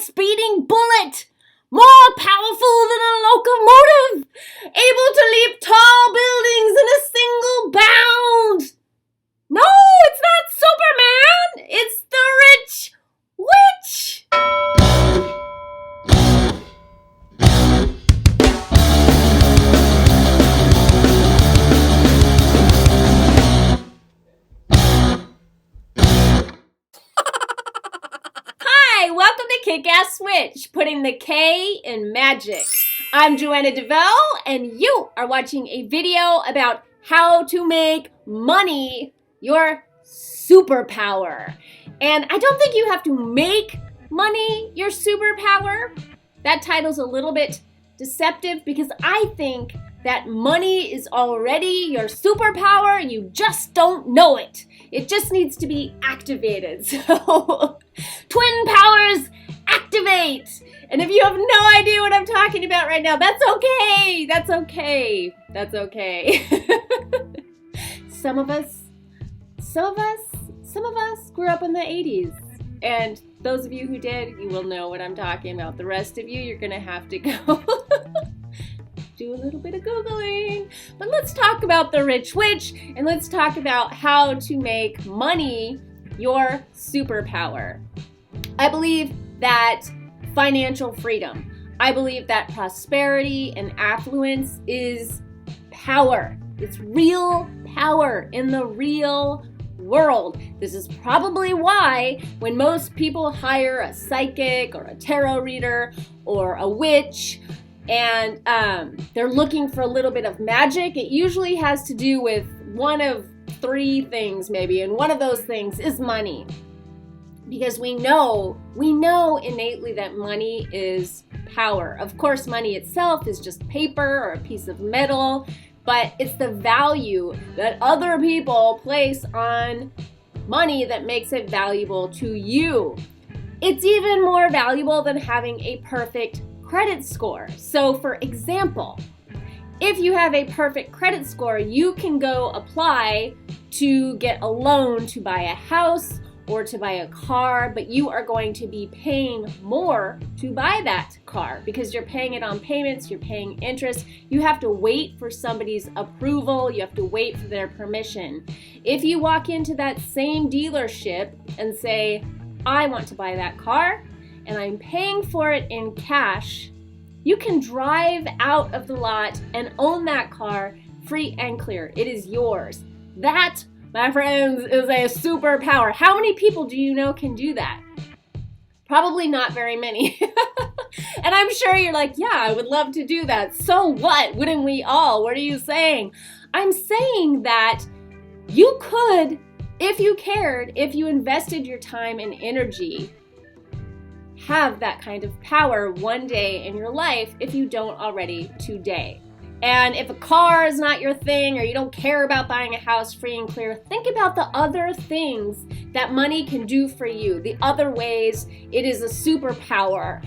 speeding bullet, more powerful than a locomotive, able to leap tall buildings in a single bound. No, it's not Superman. It's the rich witch. Hi, welcome to Kick-Ass Witch, putting the K in magic. I'm Joanna DeVoe, and you are watching a video about how to make money your superpower. And I don't think you have to make money your superpower. That title's a little bit deceptive because I think that money is already your superpower and you just don't know it. It just needs to be activated. So, twin powers, activate! And if you have no idea what I'm talking about right now, that's okay. That's okay. That's okay. Some of us grew up in the 80s. And those of you who did, you will know what I'm talking about. The rest of you, you're gonna have to go do a little bit of Googling. But let's talk about the rich witch, and let's talk about how to make money your superpower. I believe that financial freedom, I believe that prosperity and affluence is power. It's real power in the real world. This is probably why when most people hire a psychic or a tarot reader or a witch and they're looking for a little bit of magic, it usually has to do with one of three things maybe, and one of those things is money. Because we know innately that money is power. Of course, money itself is just paper or a piece of metal, but it's the value that other people place on money that makes it valuable to you. It's even more valuable than having a perfect credit score. So for example, if you have a perfect credit score, you can go apply to get a loan to buy a house or to buy a car, but you are going to be paying more to buy that car because you're paying it on payments, you're paying interest. You have to wait for somebody's approval, you have to wait for their permission. If you walk into that same dealership and say, I want to buy that car and I'm paying for it in cash, you can drive out of the lot and own that car free and clear. It is yours. That, my friends, is a superpower. How many people do you know can do that? Probably not very many. And I'm sure you're like, yeah, I would love to do that. So what? Wouldn't we all? What are you saying? I'm saying that you could, if you cared, if you invested your time and energy, have that kind of power one day in your life if you don't already today. And if a car is not your thing or you don't care about buying a house free and clear, think about the other things that money can do for you, the other ways it is a superpower.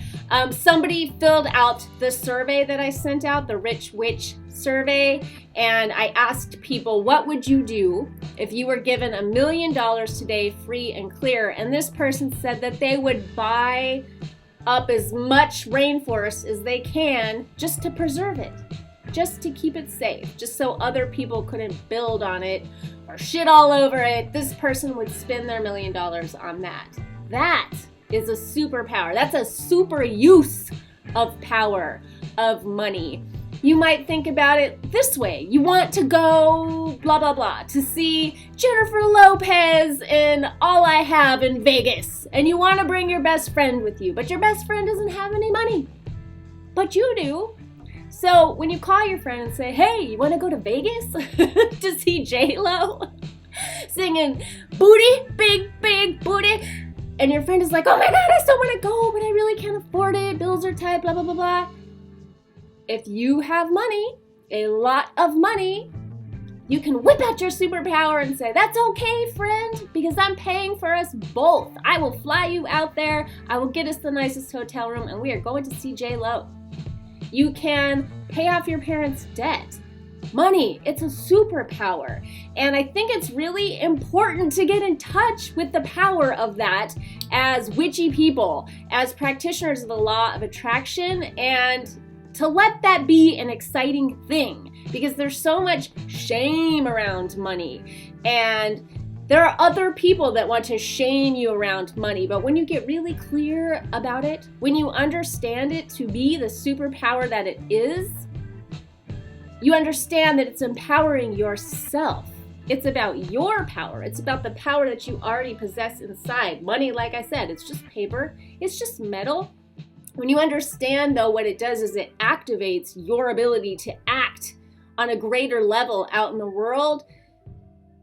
Somebody filled out the survey that I sent out, the Rich Witch survey, and I asked people, what would you do if you were given $1 million today free and clear? And this person said that they would buy up as much rainforest as they can just to preserve it. Just to keep it safe, just so other people couldn't build on it or shit all over it. This person would spend their $1 million on that. That is a superpower. That's a super use of power, of money. You might think about it this way. You want to go blah, blah, blah to see Jennifer Lopez in All I Have in Vegas. And you want to bring your best friend with you, but your best friend doesn't have any money. But you do. So when you call your friend and say, hey, you want to go to Vegas to see J-Lo singing booty, big, big booty, and your friend is like, oh my God, I still want to go, but I really can't afford it, bills are tight, blah, blah, blah, blah. If you have money, a lot of money, you can whip out your superpower and say, that's okay, friend, because I'm paying for us both. I will fly you out there, I will get us the nicest hotel room, and we are going to see J-Lo. You can pay off your parents' debt. money. It's a superpower. And I think it's really important to get in touch with the power of that as witchy people, as practitioners of the law of attraction, and to let that be an exciting thing, because there's so much shame around money. And there are other people that want to shame you around money, but when you get really clear about it, when you understand it to be the superpower that it is, you understand that it's empowering yourself. It's about your power. It's about the power that you already possess inside. Money, like I said, it's just paper. It's just metal. When you understand, though, what it does is it activates your ability to act on a greater level out in the world.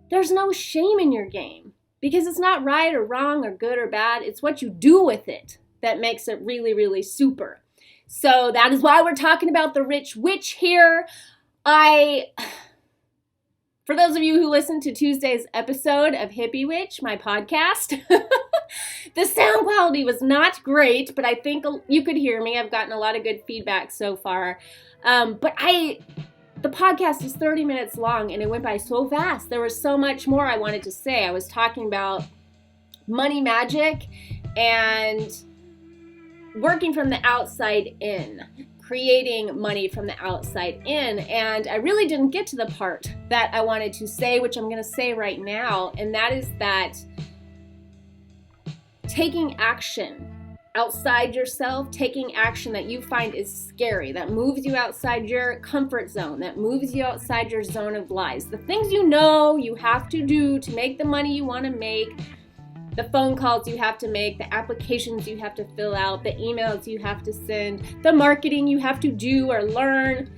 There's no shame in your game, because it's not right or wrong or good or bad. It's what you do with it that makes it really, really super. So that is why we're talking about the rich witch here. For those of you who listened to Tuesday's episode of Hippie Witch, my podcast, the sound quality was not great, but I think you could hear me. I've gotten a lot of good feedback so far. The podcast is 30 minutes long, and it went by so fast. There was so much more I wanted to say. I was talking about money magic and working from the outside in, creating money from the outside in, and I really didn't get to the part that I wanted to say, which I'm going to say right now, and that is that taking action outside yourself, taking action that you find is scary, that moves you outside your comfort zone, that moves you outside your zone of lies, the things you know you have to do to make the money you want to make, the phone calls you have to make, the applications you have to fill out, the emails you have to send, the marketing you have to do or learn,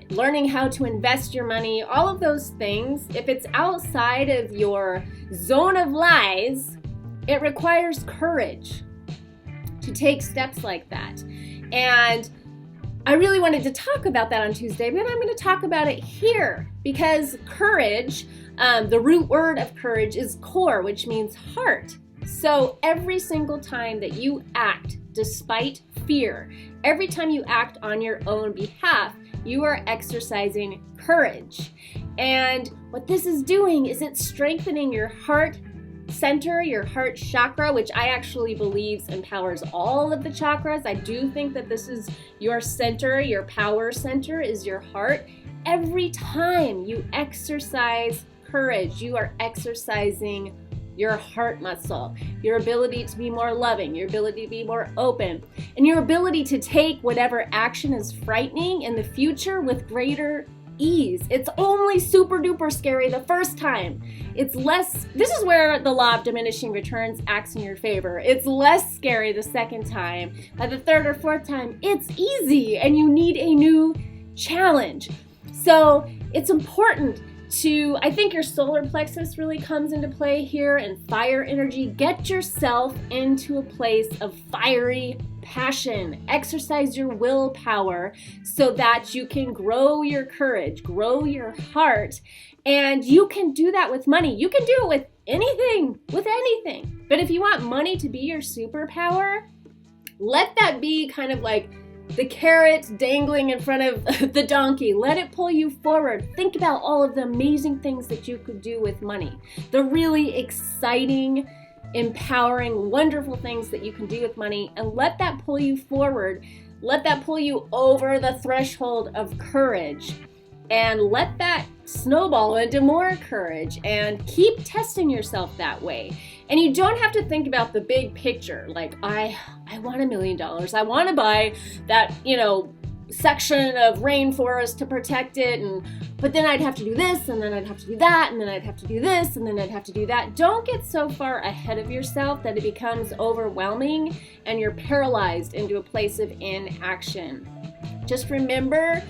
learning how to invest your money, all of those things. If it's outside of your zone of lies, it requires courage to take steps like that. And I really wanted to talk about that on Tuesday, but I'm going to talk about it here because courage, the root word of courage is core, which means heart. So every single time that you act despite fear, every time you act on your own behalf, you are exercising courage. And what this is doing is it's strengthening your heart center, your heart chakra, which I actually believe empowers all of the chakras. I do think that this is your center, your power center is your heart. Every time you exercise courage, you are exercising your heart muscle, your ability to be more loving, your ability to be more open, and your ability to take whatever action is frightening in the future with greater ease. It's only super duper scary the first time. It's less, this is where the law of diminishing returns acts in your favor. It's less scary the second time. By the third or fourth time, it's easy and you need a new challenge. So it's important to, I think your solar plexus really comes into play here, and fire energy. Get yourself into a place of fiery passion. Exercise your willpower so that you can grow your courage, grow your heart, and you can do that with money. You can do it with anything, But if you want money to be your superpower, let that be kind of like the carrot dangling in front of the donkey. Let it pull you forward. Think about all of the amazing things that you could do with money. The really exciting, empowering, wonderful things that you can do with money, and let that pull you forward. Let that pull you over the threshold of courage, and let that snowball into more courage, and keep testing yourself that way. And you don't have to think about the big picture, like I want $1 million. I want to buy that, section of rainforest to protect it, but then I'd have to do this, and then I'd have to do that, and then I'd have to do this, and then I'd have to do that. Don't get so far ahead of yourself that it becomes overwhelming and you're paralyzed into a place of inaction. Just remember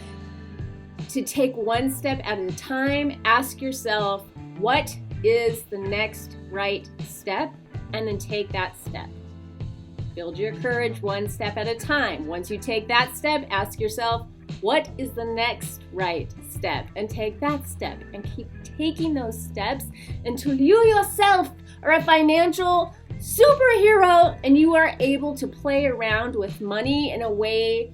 to take one step at a time. Ask yourself, what is the next right step? And then take that step. Build your courage one step at a time. Once you take that step, ask yourself, what is the next right step? And take that step, and keep taking those steps until you yourself are a financial superhero and you are able to play around with money in a way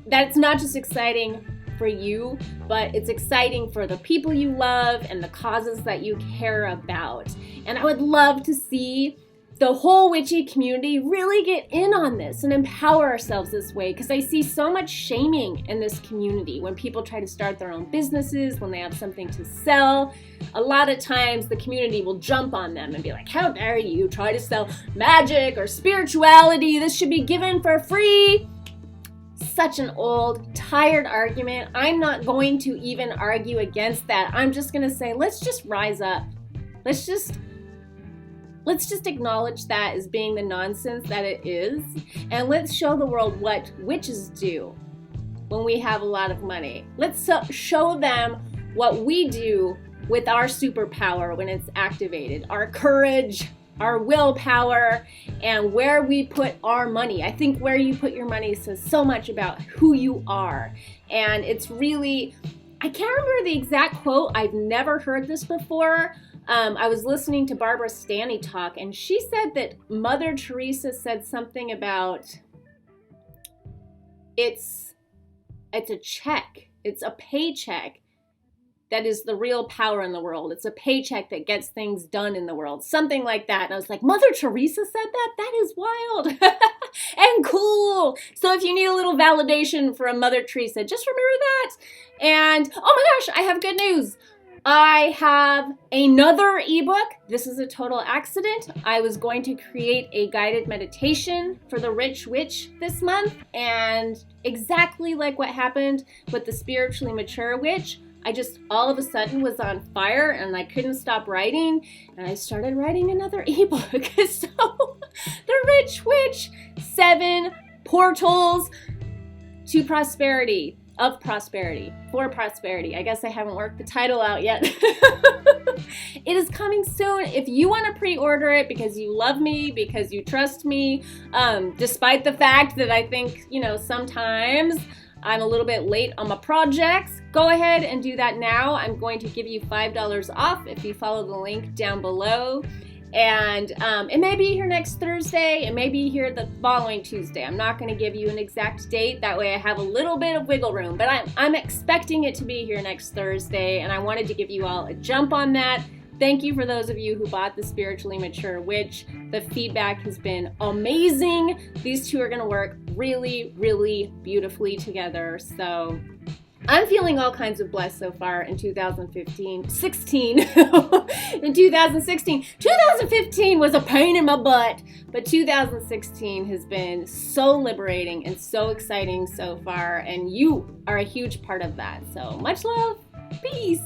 that's not just exciting for you, but it's exciting for the people you love and the causes that you care about. And I would love to see the whole witchy community really get in on this and empower ourselves this way, because I see so much shaming in this community when people try to start their own businesses, when they have something to sell. A lot of times the community will jump on them and be like, how dare you try to sell magic or spirituality? This should be given for free. Such an old, tired argument. I'm not going to even argue against that. I'm just going to say, let's just rise up. Let's just acknowledge that as being the nonsense that it is, and let's show the world what witches do when we have a lot of money. Let's show them what we do with our superpower when it's activated, our courage, our willpower, and where we put our money. I think where you put your money says so much about who you are. And it's really, I can't remember the exact quote. I've never heard this before. I was listening to Barbara Stanny talk, and she said that Mother Teresa said something about it's a check. It's a paycheck that is the real power in the world. It's a paycheck that gets things done in the world. Something like that. And I was like, Mother Teresa said that? That is wild and cool. So if you need a little validation from Mother Teresa, just remember that. And oh my gosh, I have good news. I have another ebook. This is a total accident. I was going to create a guided meditation for the Rich Witch this month, and exactly like what happened with the spiritually mature witch, I just all of a sudden was on fire and I couldn't stop writing, and I started writing another ebook. So the Rich Witch, 7 portals to prosperity. Of prosperity, for prosperity. I guess I haven't worked the title out yet. It is coming soon. If you want to pre-order it because you love me, because you trust me, despite the fact that I think, sometimes I'm a little bit late on my projects, go ahead and do that now. I'm going to give you $5 off if you follow the link down below. And it may be here next Thursday. It may be here the following Tuesday. I'm not going to give you an exact date. That way I have a little bit of wiggle room. But I'm expecting it to be here next Thursday. And I wanted to give you all a jump on that. Thank you for those of you who bought the Spiritually Mature Witch. The feedback has been amazing. These two are going to work really, really beautifully together. So I'm feeling all kinds of blessed so far in 2015. In 2016. 2015 was a pain in my butt, but 2016 has been so liberating and so exciting so far, and you are a huge part of that. So much love. Peace.